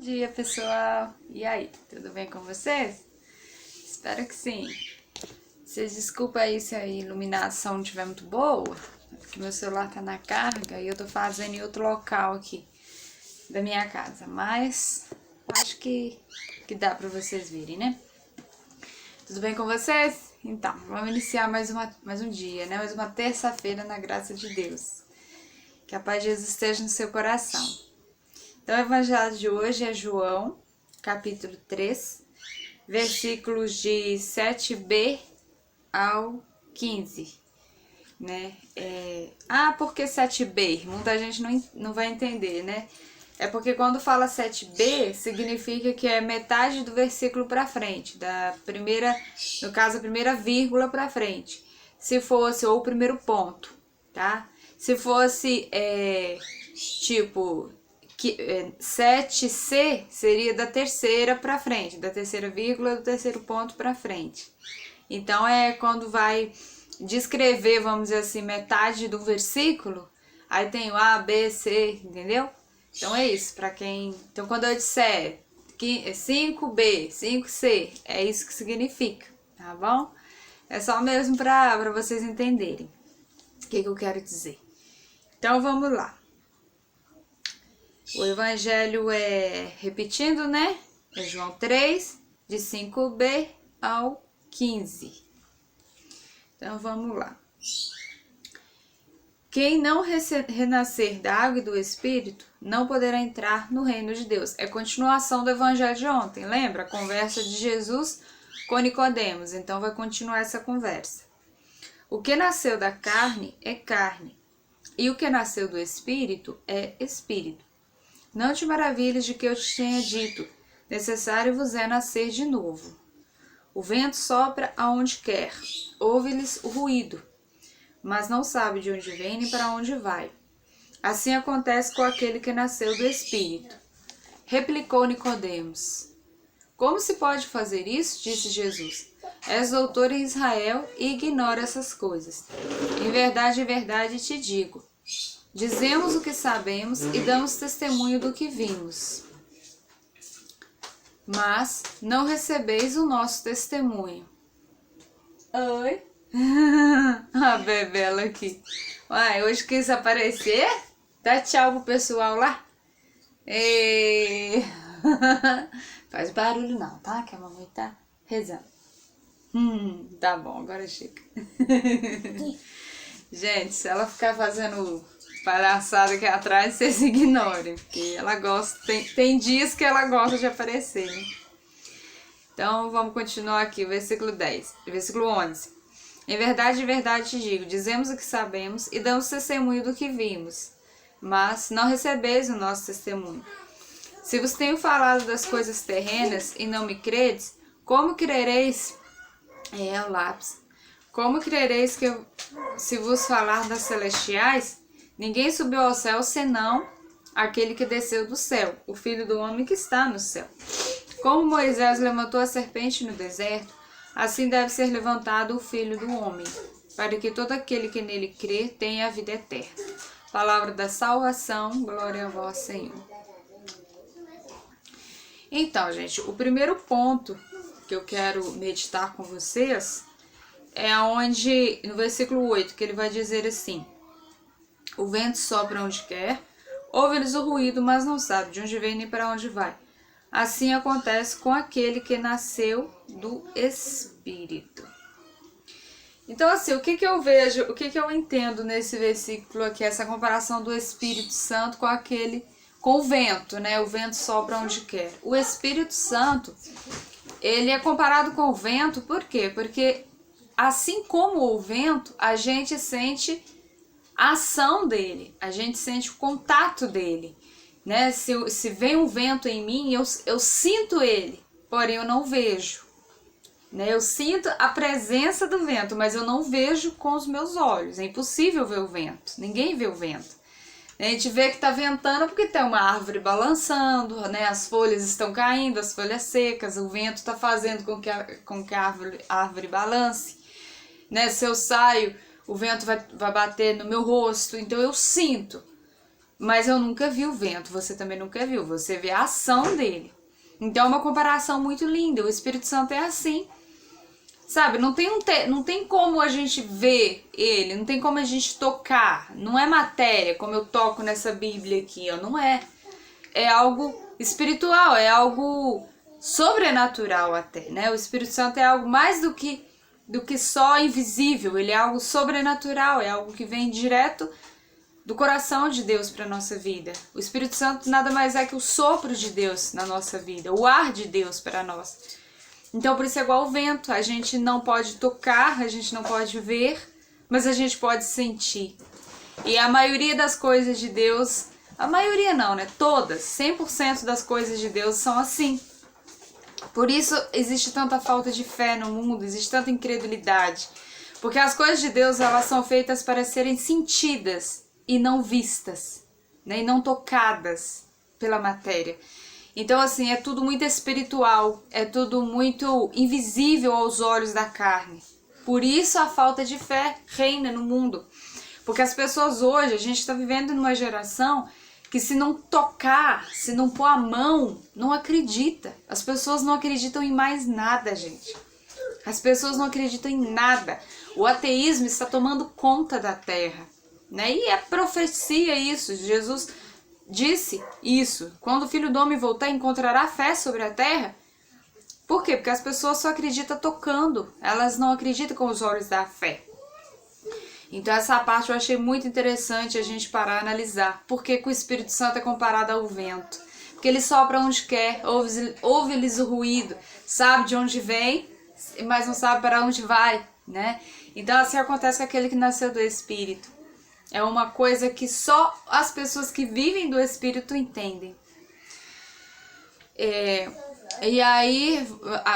dia, pessoal! E aí, tudo bem com vocês? Espero que sim. Vocês desculpem aí se a iluminação não estiver muito boa, porque meu celular tá na carga e eu tô fazendo em outro local aqui da minha casa, mas acho que dá pra vocês verem, né? Tudo bem com vocês? Então, vamos iniciar mais um dia, né? Mais uma terça-feira na graça de Deus. Que a paz de Jesus esteja no seu coração. Então, o evangelho de hoje é João, capítulo 3, versículos de 7b ao 15, né? Por que 7b? Muita gente não vai entender, né? É porque quando fala 7b, significa que é metade do versículo para frente, no caso, a primeira vírgula para frente. Se fosse, ou o primeiro ponto, tá? Se fosse, tipo, 7c seria da terceira para frente, da terceira vírgula do terceiro ponto para frente. Então, quando vai descrever, vamos dizer assim, metade do versículo, aí tem o A, B, C, entendeu? Então é isso, para quem... Então quando eu disser 5B, 5C, é isso que significa, tá bom? É só mesmo para vocês entenderem o que eu quero dizer. Então vamos lá. O evangelho repetindo, né? É João 3, de 5b ao 15. Então vamos lá. Quem não renascer da água e do Espírito não poderá entrar no reino de Deus. É continuação do evangelho de ontem, lembra? A conversa de Jesus com Nicodemos. Então vai continuar essa conversa. O que nasceu da carne é carne, e o que nasceu do Espírito é Espírito. Não te maravilhes de que eu te tenha dito, necessário vos é nascer de novo. O vento sopra aonde quer, ouve-lhes o ruído, mas não sabe de onde vem nem para onde vai. Assim acontece com aquele que nasceu do Espírito. Replicou Nicodemos. Como se pode fazer isso? Disse Jesus. És doutor em Israel e ignora essas coisas. Em verdade te digo. Dizemos o que sabemos e damos testemunho do que vimos. Mas não recebeis o nosso testemunho. Oi? A Bebela aqui. Uai, hoje quis aparecer? Dá tchau pro pessoal lá. Faz barulho não, tá? Que a mamãe tá rezando. Tá bom, agora chega. Gente, se ela ficar fazendo palhaçada aqui atrás, vocês ignorem. Porque ela gosta, tem dias que ela gosta de aparecer, né? Então, vamos continuar aqui, versículo 11. Em verdade te digo, dizemos o que sabemos e damos testemunho do que vimos, mas não recebeis o nosso testemunho. Se vos tenho falado das coisas terrenas e não me credes, como crereis? O lápis. Como crereis que se vos falar das celestiais? Ninguém subiu ao céu senão aquele que desceu do céu, o Filho do homem que está no céu. Como Moisés levantou a serpente no deserto, assim deve ser levantado o Filho do homem, para que todo aquele que nele crer tenha a vida eterna. Palavra da salvação, glória a vós, Senhor. Então, gente, o primeiro ponto que eu quero meditar com vocês é onde, no versículo 8, que ele vai dizer assim: o vento sopra onde quer, ouve-lhes o ruído, mas não sabe de onde vem nem para onde vai. Assim acontece com aquele que nasceu do Espírito. Então, assim, o que eu vejo, o que eu entendo nesse versículo aqui, essa comparação do Espírito Santo com o vento, né? O vento sopra onde quer. O Espírito Santo, ele é comparado com o vento, por quê? Porque assim como o vento, a gente sente a ação dele, a gente sente o contato dele. Né? Se vem um vento em mim, eu sinto ele, porém eu não vejo. Né? Eu sinto a presença do vento, mas eu não vejo com os meus olhos. É impossível ver o vento, ninguém vê o vento. A gente vê que está ventando porque tem uma árvore balançando, né? As folhas estão caindo, as folhas secas, o vento está fazendo com que a árvore balance. Né? Se eu saio, o vento vai bater no meu rosto, então eu sinto. mas eu nunca vi o vento, você também nunca viu, você vê a ação dele. Então é uma comparação muito linda, o Espírito Santo é assim. Sabe, não tem como a gente ver ele, não tem como a gente tocar, não é matéria, como eu toco nessa Bíblia aqui, ó, não é. É algo espiritual, é algo sobrenatural até, né? O Espírito Santo é algo mais do que só invisível, ele é algo sobrenatural, é algo que vem direto do coração de Deus para nossa vida. O Espírito Santo nada mais é que o sopro de Deus na nossa vida, o ar de Deus para nós. Então, por isso é igual o vento, a gente não pode tocar, a gente não pode ver, mas a gente pode sentir. E a maioria das coisas de Deus, a maioria não, né? Todas, 100% das coisas de Deus são assim. Por isso existe tanta falta de fé no mundo, existe tanta incredulidade. Porque as coisas de Deus, elas são feitas para serem sentidas e não vistas, né? E não tocadas pela matéria. Então, assim, é tudo muito espiritual, é tudo muito invisível aos olhos da carne. Por isso a falta de fé reina no mundo. Porque as pessoas hoje, a gente está vivendo numa geração que se não tocar, se não pôr a mão, não acredita. As pessoas não acreditam em mais nada, gente. As pessoas não acreditam em nada. O ateísmo está tomando conta da terra, né? E é profecia isso, Jesus disse isso, quando o Filho do Homem voltar, encontrará fé sobre a terra. Por quê? Porque as pessoas só acreditam tocando, elas não acreditam com os olhos da fé. Então essa parte eu achei muito interessante a gente parar e analisar. Por que o Espírito Santo é comparado ao vento? Porque ele sopra onde quer, ouve-lhes o ruído, sabe de onde vem, mas não sabe para onde vai, né? Então assim acontece com aquele que nasceu do Espírito. É uma coisa que só as pessoas que vivem do Espírito entendem. E aí,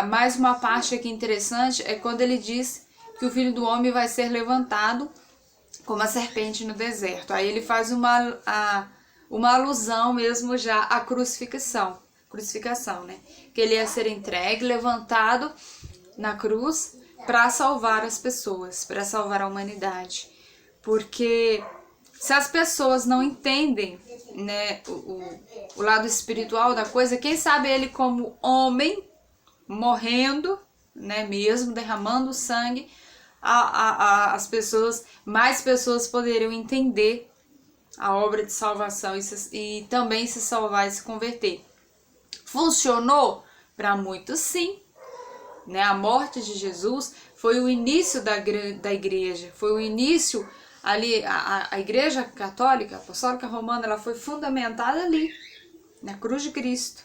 mais uma parte aqui interessante é quando ele diz que o Filho do Homem vai ser levantado como a serpente no deserto. Aí ele faz uma alusão mesmo já à crucificação, né? Que ele ia ser entregue, levantado na cruz para salvar as pessoas, para salvar a humanidade. Porque se as pessoas não entendem, né, o lado espiritual da coisa, quem sabe ele como homem, morrendo, né, mesmo derramando sangue, as pessoas, mais pessoas poderiam entender a obra de salvação e também se salvar e se converter. Funcionou? Para muitos sim. Né? A morte de Jesus foi o início da igreja, foi o início ali, a igreja católica, apostólica romana, ela foi fundamentada ali, na cruz de Cristo.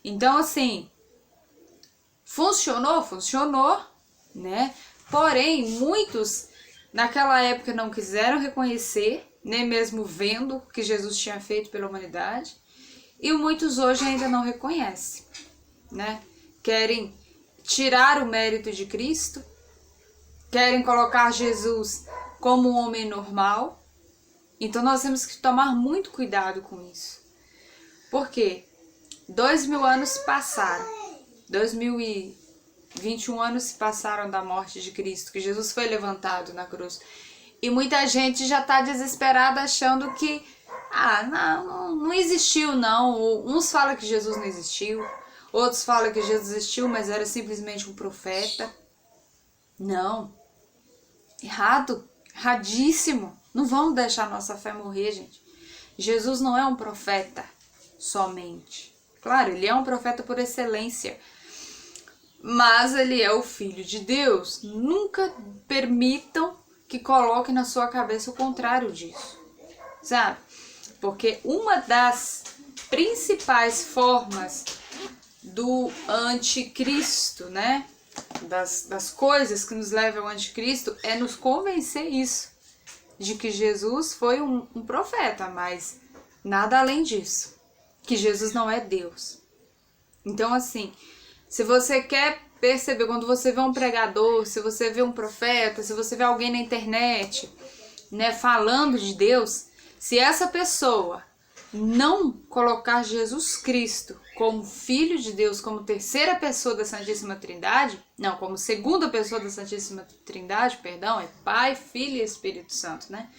Então, assim, funcionou, né? Porém, muitos naquela época não quiseram reconhecer, nem mesmo vendo o que Jesus tinha feito pela humanidade, e muitos hoje ainda não reconhecem, né? Querem tirar o mérito de Cristo, querem colocar Jesus como um homem normal. Então nós temos que tomar muito cuidado com isso. Por quê? 2000 anos passaram, 2021 anos se passaram da morte de Cristo, que Jesus foi levantado na cruz. E muita gente já está desesperada achando que não existiu não. Uns falam que Jesus não existiu, outros falam que Jesus existiu, mas era simplesmente um profeta. Não. Erradíssimo. Não vamos deixar nossa fé morrer, gente. Jesus não é um profeta somente. Claro, ele é um profeta por excelência, mas ele é o Filho de Deus. Nunca permitam que coloquem na sua cabeça o contrário disso, sabe? Porque uma das principais formas do anticristo, né? Das coisas que nos levam ao anticristo é nos convencer isso, de que Jesus foi um profeta, mas nada além disso, que Jesus não é Deus. Então, assim, se você quer perceber, quando você vê um pregador, se você vê um profeta, se você vê alguém na internet, né, falando de Deus, se essa pessoa não colocar Jesus Cristo como Filho de Deus, como terceira pessoa da Santíssima Trindade, não, como segunda pessoa da Santíssima Trindade, perdão, é Pai, Filho e Espírito Santo, né?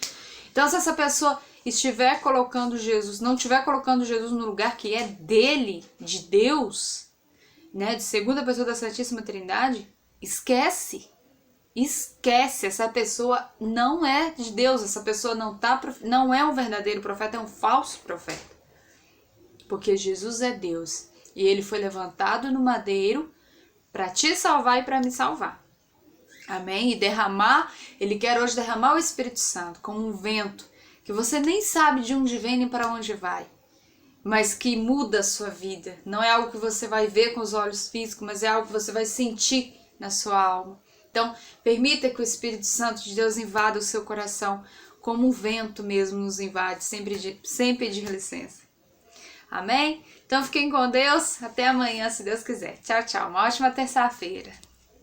Então, se essa pessoa estiver colocando Jesus, não estiver colocando Jesus no lugar que é dele, de Deus, né, de segunda pessoa da Santíssima Trindade, esquece. Esquece, essa pessoa não é de Deus, essa pessoa não é um verdadeiro profeta, é um falso profeta. Porque Jesus é Deus e ele foi levantado no madeiro para te salvar e para me salvar. Amém? E ele quer hoje derramar o Espírito Santo como um vento, que você nem sabe de onde vem nem para onde vai, mas que muda a sua vida. Não é algo que você vai ver com os olhos físicos, mas é algo que você vai sentir na sua alma. Então, permita que o Espírito Santo de Deus invada o seu coração, como um vento mesmo nos invade, sem pedir licença. Amém? Então, fiquem com Deus. Até amanhã, se Deus quiser. Tchau, tchau. Uma ótima terça-feira.